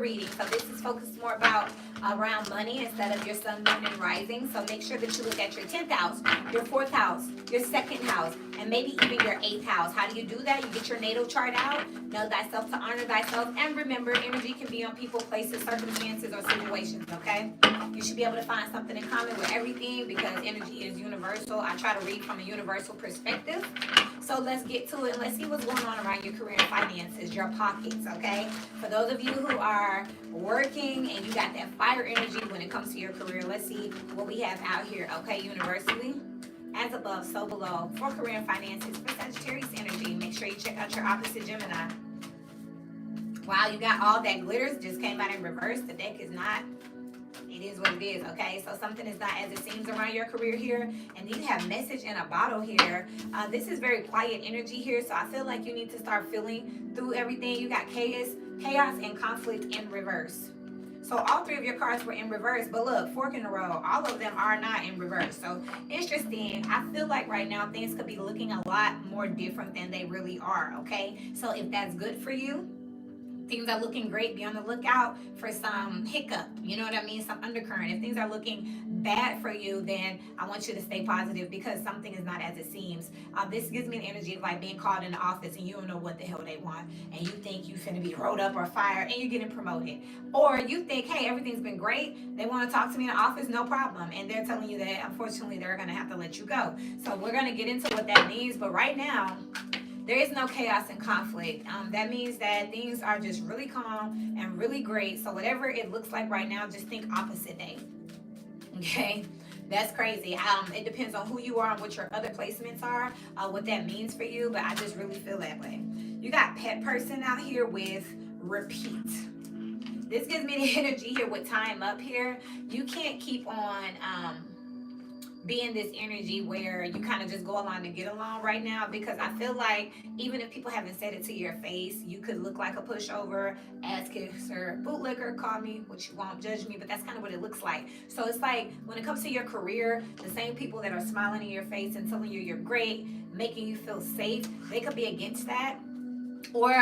reading. So this is focused more about around money instead of your sun, moon, and rising. So make sure that you look at your 10th house, your 4th house, your 2nd house, and maybe even your 8th house. How do you do that? You get your natal chart out, know thyself to honor thyself, and remember, energy can be on people, places, circumstances, or situations, okay? You should be able to find something in common with everything because energy is universal. I try to read from a universal perspective. So let's get to it and let's see what's going on around your career and finances, your pockets, okay? For those of you who are working and you got that fire energy when it comes to your career, let's see what we have out here, okay, universally. As above, so below. For career and finances, for Sagittarius energy, make sure you check out your opposite Gemini. Wow, you got all that glitters, just came out in reverse. The deck is not, it is what it is, okay? So something is not as it seems around your career here. And you have message in a bottle here. This is very quiet energy here, so I feel like you need to start feeling through everything. You got chaos and conflict in reverse. So all three of your cards were in reverse, but look, fork in the road, all of them are not in reverse. So interesting. I feel like right now things could be looking a lot more different than they really are, okay? So if that's good for you, things are looking great, be on the lookout for some hiccup, you know what I mean, some undercurrent. If things are looking bad for you, then I want you to stay positive because something is not as it seems. This gives me the energy of like being called in the office and you don't know what the hell they want, and you think you finna be rolled up or fired and you're getting promoted, or you think, hey, everything's been great, they want to talk to me in the office, no problem, and they're telling you that unfortunately they're gonna have to let you go. So we're gonna get into what that means, but right now there is no chaos and conflict. That means that things are just really calm and really great. So whatever it looks like right now, just think opposite day. Okay? That's crazy. It depends on who you are and what your other placements are, what that means for you, but I just really feel that way. You got pet person out here with repeat. This gives me the energy here with time up here. You can't keep on being this energy where you kind of just go along to get along right now, because I feel like even if people haven't said it to your face, you could look like a pushover, ass kisser, bootlicker, call me what you want, judge me, but that's kind of what it looks like. So it's like when it comes to your career, the same people that are smiling in your face and telling you you're great, making you feel safe, they could be against that. Or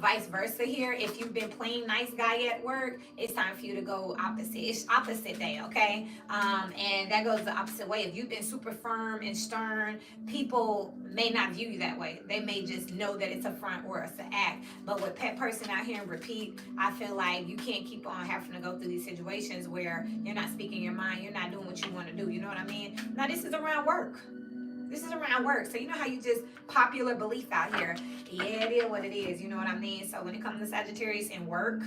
vice versa here. If you've been playing nice guy at work, it's time for you to go opposite. It's opposite day, okay? And that goes the opposite way. If you've been super firm and stern, people may not view you that way. They may just know that it's a front or it's an act. But with pet person out here and repeat, I feel like you can't keep on having to go through these situations where you're not speaking your mind, you're not doing what you want to do. You know what I mean? Now this is around work. This is around work. So you know how you just popular belief out here. Yeah, it is what it is. You know what I mean? So when it comes to Sagittarius and work,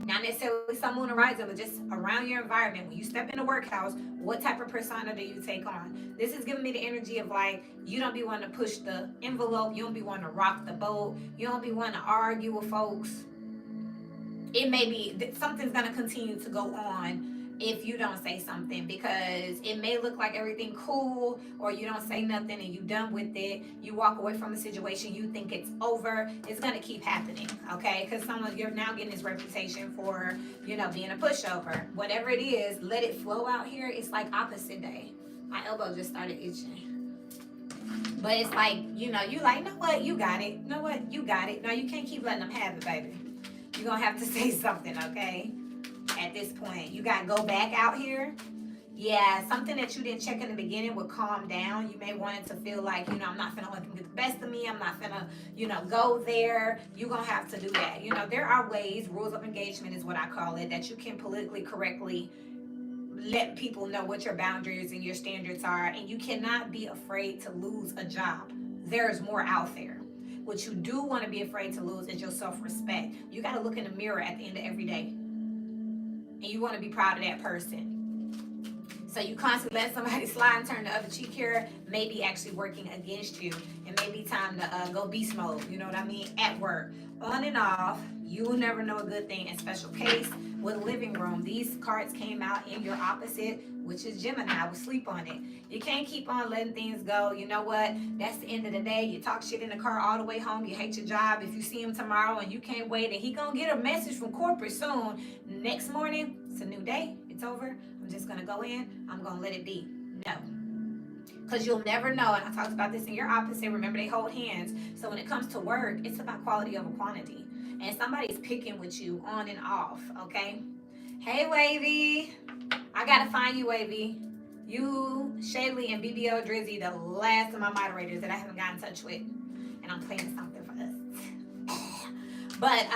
not necessarily some moon rising, but just around your environment. When you step in the workhouse, what type of persona do you take on? This is giving me the energy of like, you don't be wanting to push the envelope. You don't be wanting to rock the boat. You don't be wanting to argue with folks. It may be that something's going to continue to go on if you don't say something, because it may look like everything cool, or you don't say nothing and you done with it, you walk away from the situation, you think it's over. It's going to keep happening, okay? Because you're now getting this reputation for, you know, being a pushover. Whatever it is, let it flow out here. It's like opposite day. My elbow just started itching, but it's like, you know, you like, you know what, you got it, you know what, you got it. No, you can't keep letting them have it, baby. You're gonna have to say something, okay? At this point, you got to go back out here. Yeah, something that you didn't check in the beginning would calm down. You may want it to feel like, you know, I'm not finna let them get the best of me. I'm not finna, you know, go there. You're going to have to do that. You know, there are ways, rules of engagement is what I call it, that you can politically correctly let people know what your boundaries and your standards are. And you cannot be afraid to lose a job. There's more out there. What you do want to be afraid to lose is your self-respect. You got to look in the mirror at the end of every day, and you want to be proud of that person. So you constantly let somebody slide and turn the other cheek here, maybe actually working against you. It may be time to go beast mode, you know what I mean, at work. On and off, you will never know a good thing. In special case, with living room, these cards came out in your opposite, which is Gemini. I would sleep on it. You can't keep on letting things go. You know what? That's the end of the day. You talk shit in the car all the way home. You hate your job. If you see him tomorrow and you can't wait, and he gonna get a message from corporate soon. Next morning, it's a new day. It's over. I'm just gonna go in. I'm gonna let it be. No. Because you'll never know. And I talked about this in your opposite. Remember, they hold hands. So when it comes to work, it's about quality over quantity. and somebody's picking with you on and off, okay? Hey, Wavy. I gotta find you, Wavy. You, Shaylee, and BBO Drizzy, the last of my moderators that I haven't gotten in touch with. And I'm playing something for us. But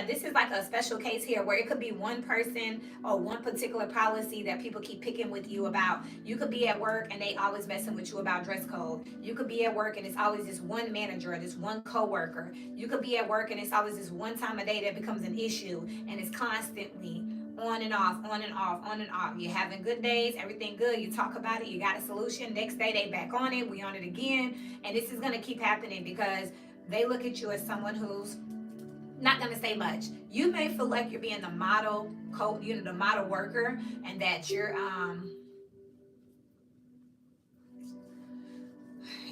this is like a special case here where it could be one person or one particular policy that people keep picking with you about. You could be at work and they always messing with you about dress code. You could be at work and it's always this one manager or this one coworker. You could be at work and it's always this one time of day that becomes an issue, and it's constantly on and off, on and off, on and off. You're having good days, everything good. You talk about it, you got a solution. Next day they back on it, we on it again. And this is gonna keep happening because they look at you as someone who's not gonna say much. You may feel like you're being the model the model worker, and that you're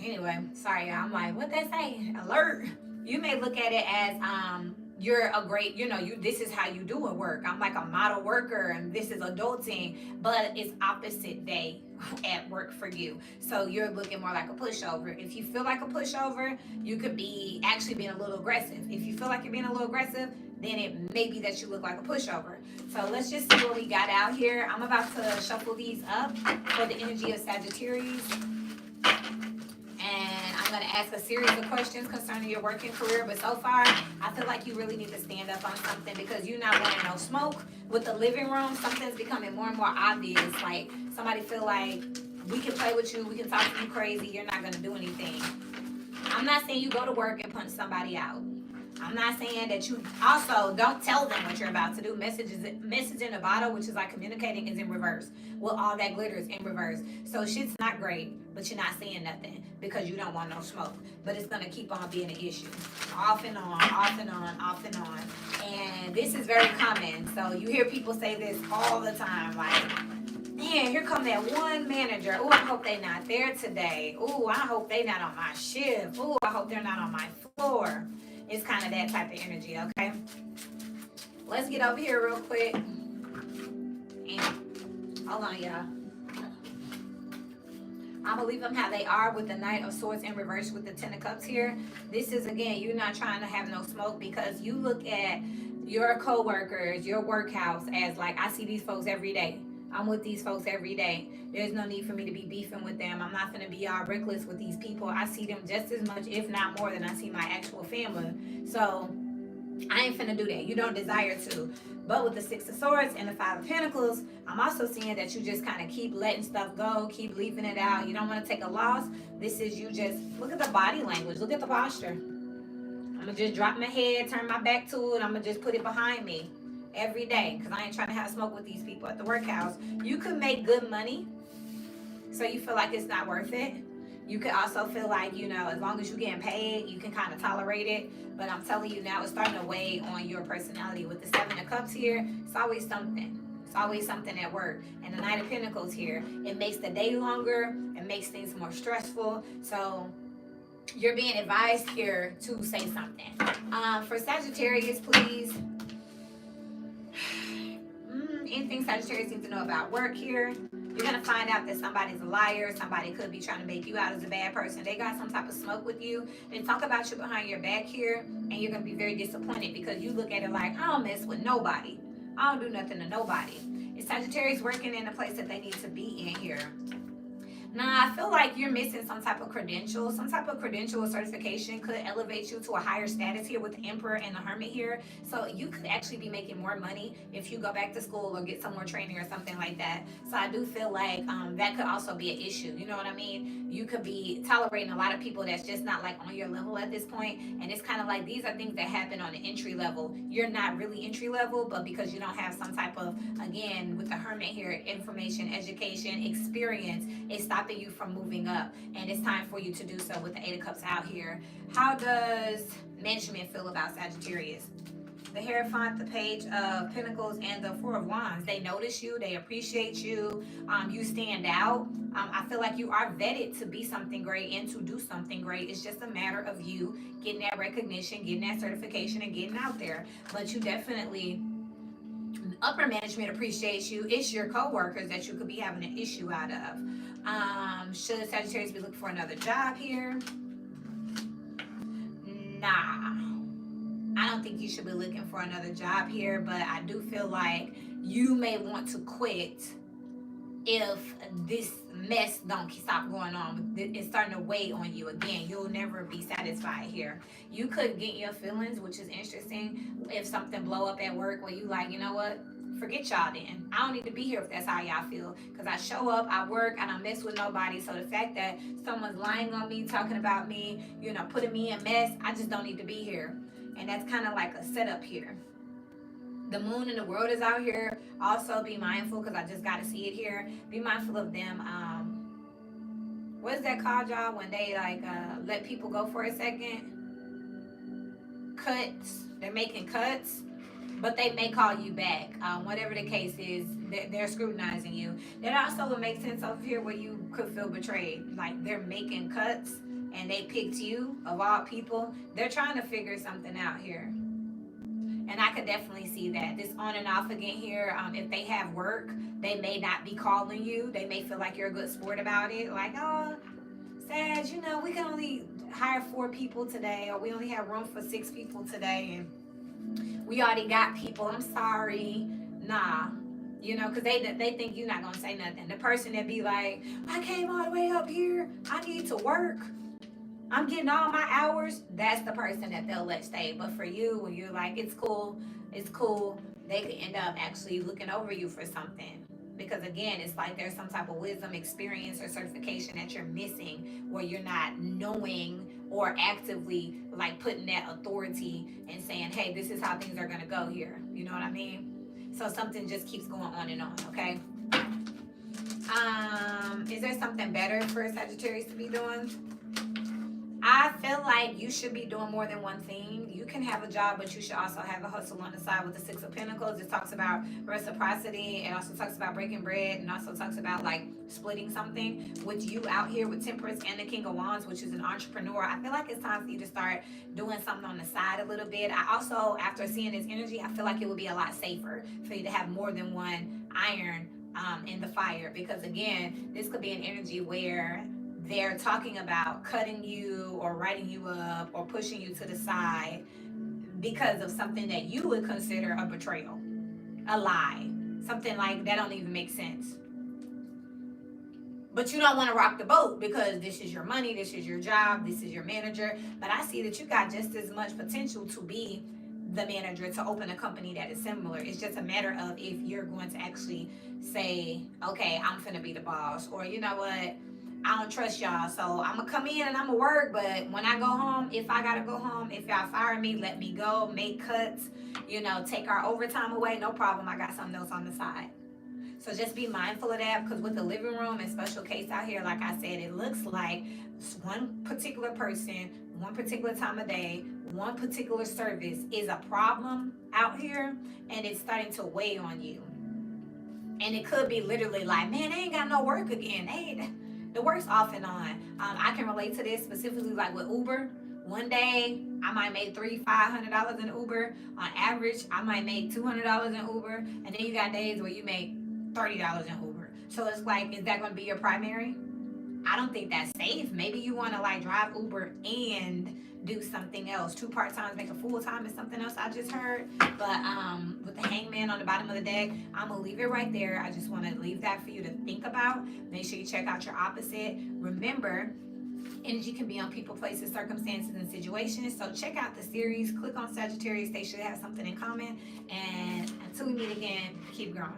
anyway, sorry, I'm like, what they say? Alert. You may look at it as you're a great, this is how you do it work. I'm like a model worker and this is adulting, but it's opposite day at work for you. So you're looking more like a pushover. If you feel like a pushover, you could be actually being a little aggressive. If you feel like you're being a little aggressive, then it may be that you look like a pushover. So let's just see what we got out here. I'm about to shuffle these up for the energy of Sagittarius. And I'm going to ask a series of questions concerning your working career. But so far, I feel like you really need to stand up on something because you're not wanting no smoke. With the living room, something's becoming more and more obvious. Like somebody feel like we can play with you, we can talk to you crazy, you're not going to do anything. I'm not saying you go to work and punch somebody out. I'm not saying that you also don't tell them what you're about to do. Message in a bottle, which is like communicating, is in reverse. Well, all that glitter is in reverse. So shit's not great, but you're not saying nothing because you don't want no smoke. But it's gonna keep on being an issue. Off and on, off and on, off and on. And this is very common. So you hear people say this all the time, like, man, here come that one manager. Oh, I hope they not there today. Oh, I hope they not on my shift. Oh, I hope they're not on my floor. It's kind of that type of energy, okay? Let's get over here real quick. And hold on, y'all. I'm gonna leave them how they are with the Knight of Swords in reverse with the Ten of Cups here. This is, again, you're not trying to have no smoke because you look at your co-workers, your workhouse as like, I see these folks every day. I'm with these folks every day. There's no need for me to be beefing with them. I'm not going to be all reckless with these people. I see them just as much, if not more, than I see my actual family. So I ain't finna do that. You don't desire to. But with the Six of Swords and the Five of Pentacles, I'm also seeing that you just kind of keep letting stuff go, keep leaving it out. You don't want to take a loss. This is you just, look at the body language. Look at the posture. I'm going to just drop my head, turn my back to it. I'm going to just put it behind me every day because I ain't trying to have smoke with these people at the workhouse. You could make good money, so you feel like it's not worth it. You could also feel like, as long as you're getting paid, you can kind of tolerate it. But I'm telling you now, it's starting to weigh on your personality. With the Seven of Cups here, it's always something. It's always something at work. And the Knight of Pentacles here, it makes the day longer. It makes things more stressful. So you're being advised here to say something. For Sagittarius, please. Anything Sagittarius needs to know about work here. You're going to find out that somebody's a liar. Somebody could be trying to make you out as a bad person. They got some type of smoke with you. They talk about you behind your back here. And you're going to be very disappointed because you look at it like, I don't mess with nobody. I don't do nothing to nobody. Is Sagittarius working in a place that they need to be in here? Nah, I feel like you're missing some type of credential. Some type of credential or certification could elevate you to a higher status here with the Emperor and the Hermit here. So you could actually be making more money if you go back to school or get some more training or something like that. So I do feel like that could also be an issue. You know what I mean? You could be tolerating a lot of people that's just not like on your level at this point. And it's kind of like these are things that happen on the entry level. You're not really entry level, but because you don't have some type of, again, with the Hermit here, information, education, experience, it's stopping you from moving up, and it's time for you to do so with the Eight of Cups out here. How does management feel about Sagittarius? The Hierophant, the Page of Pentacles, and the Four of Wands. They notice you, they appreciate you, you stand out. I feel like you are vetted to be something great and to do something great. It's just a matter of you getting that recognition, getting that certification, and getting out there. But you definitely, upper management appreciates you. It's your co-workers that you could be having an issue out of. Should Sagittarius be looking for another job here? Nah. I don't think you should be looking for another job here, but I do feel like you may want to quit if this mess don't stop going on. It's starting to weigh on you again. You'll never be satisfied here. You could get your feelings, which is interesting, if something blow up at work where you like, you know what, forget y'all then. I don't need to be here if that's how y'all feel. Because I show up, I work, I don't mess with nobody. So the fact that someone's lying on me, talking about me, you know, putting me in mess, I just don't need to be here. And that's kind of like a setup here. The moon and the world is out here. Also be mindful, because I just got to see it here. Be mindful of them. What is that called, y'all, when they like let people go for a second? Cuts. They're making cuts, but they may call you back. Whatever the case is, they're scrutinizing you. That also would make sense over here where you could feel betrayed. Like they're making cuts and they picked you, of all people. They're trying to figure something out here. And I could definitely see that. This on and off again here. If they have work, they may not be calling you. They may feel like you're a good sport about it. Like, oh, Sag, you know, we can only hire 4 people today, or we only have room for 6 people today, and we already got people. I'm sorry. Nah. You know, because they think you're not going to say nothing. The person that be like, I came all the way up here. I need to work. I'm getting all my hours. That's the person that they'll let stay. But for you, when you're like, it's cool, they could end up actually looking over you for something. Because again, it's like there's some type of wisdom, experience, or certification that you're missing, where you're not knowing or actively like putting that authority and saying, hey, this is how things are going to go here. You know what I mean? So something just keeps going on and on, okay? Is there something better for Sagittarius to be doing? I feel like you should be doing more than one thing. You can have a job, but you should also have a hustle on the side with the 6 of Pentacles. It talks about reciprocity. It also talks about breaking bread, and also talks about like splitting something. With you out here with Temperance and the King of Wands, which is an entrepreneur, I feel like it's time for you to start doing something on the side a little bit. I also, after seeing this energy, I feel like it would be a lot safer for you to have more than one iron in the fire. Because again, this could be an energy where they're talking about cutting you or writing you up or pushing you to the side because of something that you would consider a betrayal, a lie, something like that don't even make sense. But you don't want to rock the boat because this is your money, this is your job, this is your manager. But I see that you got just as much potential to be the manager, to open a company that is similar. It's just a matter of if you're going to actually say, okay, I'm finna be the boss, or you know what, I don't trust y'all, so I'm gonna come in and I'm gonna work, but when I go home, if I gotta go home, if y'all fire me, let me go, make cuts, you know, take our overtime away, no problem, I got something else on the side. So just be mindful of that, because with the living room and special case out here, like I said, it looks like one particular person, one particular time of day, one particular service is a problem out here, and it's starting to weigh on you. And it could be literally like, man, they ain't got no work again. The work's off and on. I can relate to this specifically like with Uber. One day, I might make $300-$500 in Uber. On average, I might make $200 in Uber. And then you got days where you make $30 in Uber. So it's like, is that going to be your primary? I don't think that's safe. Maybe you want to like drive Uber and do something else. 2 part-times make a full-time is something else I just heard. But with the hangman on the bottom of the deck, I'm going to leave it right there. I just want to leave that for you to think about. Make sure you check out your opposite. Remember, energy can be on people, places, circumstances, and situations. So check out the series. Click on Sagittarius. They should have something in common. And until we meet again, keep growing.